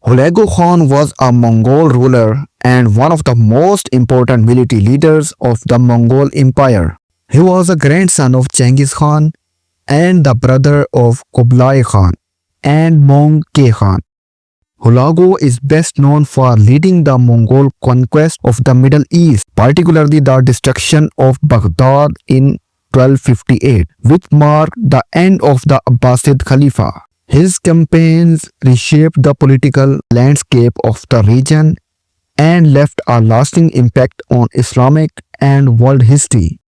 Hulagu Khan was a Mongol ruler and one of the most important military leaders of the Mongol Empire. He was a grandson of Genghis Khan and the brother of Kublai Khan and Mongke Khan. Hulagu is best known for leading the Mongol conquest of the Middle East, particularly the destruction of Baghdad in 1258, which marked the end of the Abbasid Khalifa. His campaigns reshaped the political landscape of the region and left a lasting impact on Islamic and world history.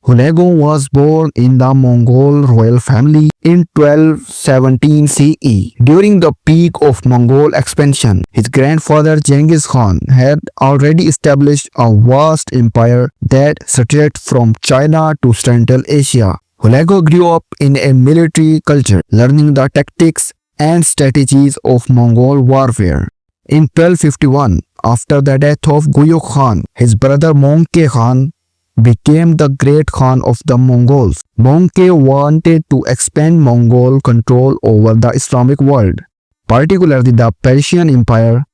Hulagu was born in the Mongol royal family in 1217 CE. During the peak of Mongol expansion, his grandfather Genghis Khan had already established a vast empire that stretched from China to Central Asia. Hulagu grew up in a military culture, learning the tactics and strategies of Mongol warfare. In 1251, after the death of Guyuk Khan, his brother Mongke Khan became the great Khan of the Mongols. Mongke wanted to expand Mongol control over the Islamic world, particularly the Persian Empire,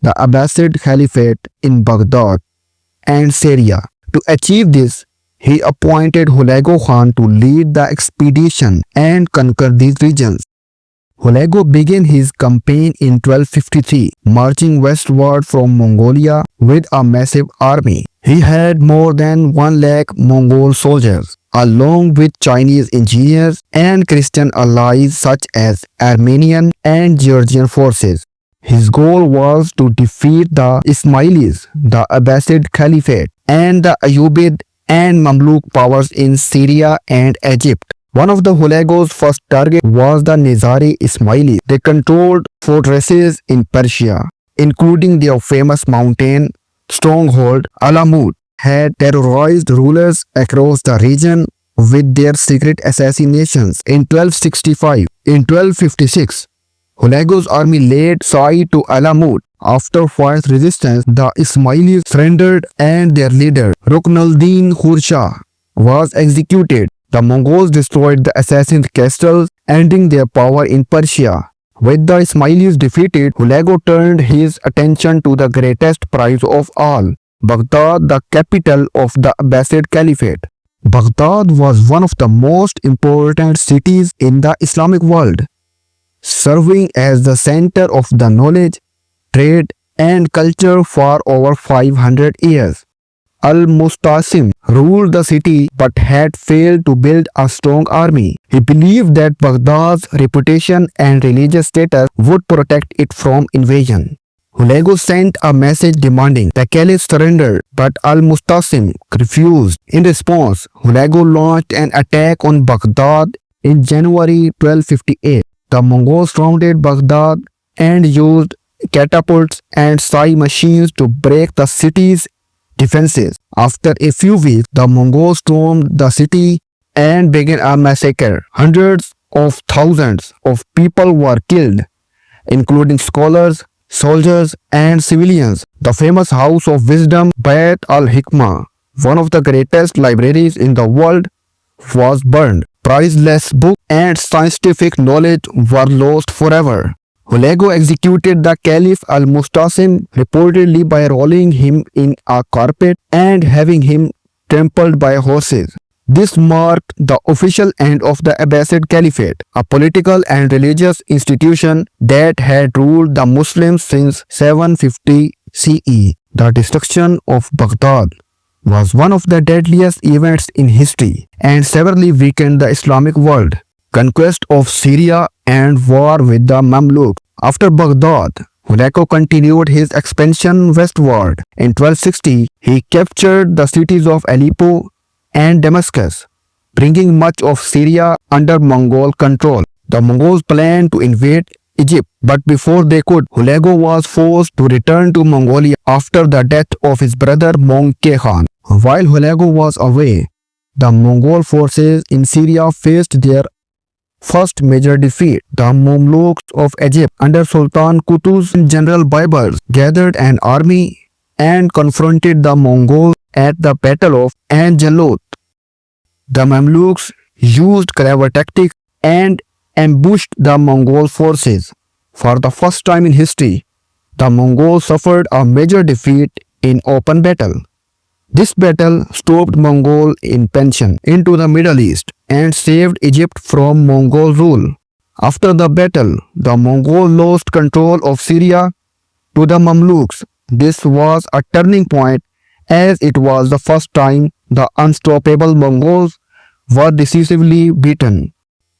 the Abbasid Caliphate in Baghdad, and Syria. To achieve this, he appointed Hulagu Khan to lead the expedition and conquer these regions. Hulagu began his campaign in 1253, marching westward from Mongolia with a massive army. He had more than 1 lakh Mongol soldiers, along with Chinese engineers and Christian allies such as Armenian and Georgian forces. His goal was to defeat the Ismailis, the Abbasid Caliphate, and the Ayyubid and Mamluk powers in Syria and Egypt. One of the Hulagu's first targets was the Nizari Ismailis. They controlled fortresses in Persia, including their famous mountain stronghold Alamut, had terrorized rulers across the region with their secret assassinations. In 1265, in 1256, Hulagu's army laid siege to Alamut. After fierce resistance, the Ismailis surrendered and their leader, Ruknuddin Khurshah, was executed. The Mongols destroyed the assassins' castles, ending their power in Persia. With the Ismailis defeated, Hulagu turned his attention to the greatest prize of all, Baghdad, the capital of the Abbasid Caliphate. Baghdad was one of the most important cities in the Islamic world, serving as the center of the knowledge, trade, and culture for over 500 years. Al-Mustasim ruled the city but had failed to build a strong army. He believed that Baghdad's reputation and religious status would protect it from invasion. Hulagu sent a message demanding the caliph surrender, but Al-Mustasim refused. In response, Hulagu launched an attack on Baghdad in January 1258. The Mongols surrounded Baghdad and used catapults and siege machines to break the city's defenses. After a few weeks, the Mongols stormed the city and began a massacre. Hundreds of thousands of people were killed, including scholars, soldiers, and civilians. The famous House of Wisdom, Bayt al-Hikmah, one of the greatest libraries in the world, was burned. Priceless books and scientific knowledge were lost forever. Hulagu executed the Caliph al-Mustasim reportedly by rolling him in a carpet and having him trampled by horses. This marked the official end of the Abbasid Caliphate, a political and religious institution that had ruled the Muslims since 750 CE. The destruction of Baghdad was one of the deadliest events in history and severely weakened the Islamic world. Conquest of Syria and war with the Mamluks. After Baghdad, Hulagu continued his expansion westward. In 1260, he captured the cities of Aleppo and Damascus, bringing much of Syria under Mongol control. The Mongols planned to invade Egypt, but before they could, Hulagu was forced to return to Mongolia after the death of his brother Mongke Khan. While Hulagu was away, the Mongol forces in Syria faced their first major defeat. The Mamluks of Egypt under Sultan Qutuz and General Baybars gathered an army and confronted the Mongols at the Battle of Ain-Jalut. The Mamluks used clever tactics and ambushed the Mongol forces. For the first time in history, the Mongols suffered a major defeat in open battle. This battle stopped Mongol expansion into the Middle East and saved Egypt from Mongol rule. After the battle, the Mongols lost control of Syria to the Mamluks. This was a turning point as it was the first time the unstoppable Mongols were decisively beaten.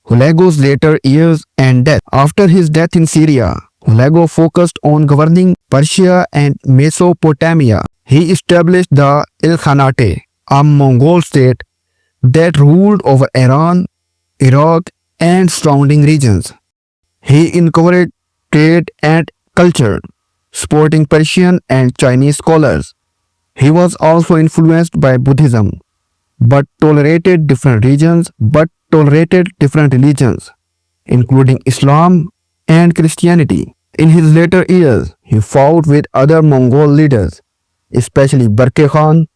Hulagu's later years and death. After his death in Syria, Hulagu focused on governing Persia and Mesopotamia. He established the Ilkhanate, a Mongol state that ruled over Iran, Iraq, and surrounding regions. He encouraged trade and culture, supporting Persian and Chinese scholars. He was also influenced by Buddhism, but tolerated different religions, including Islam and Christianity. In his later years, he fought with other Mongol leaders, especially Barke Khan,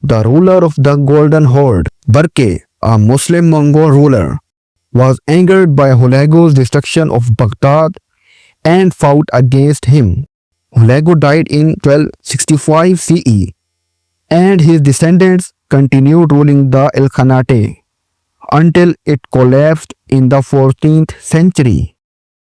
the ruler of the Golden Horde. Barke, a Muslim Mongol ruler, was angered by Hulagu's destruction of Baghdad and fought against him. Hulagu died in 1265 CE, and his descendants continued ruling the Ilkhanate until it collapsed in the 14th century.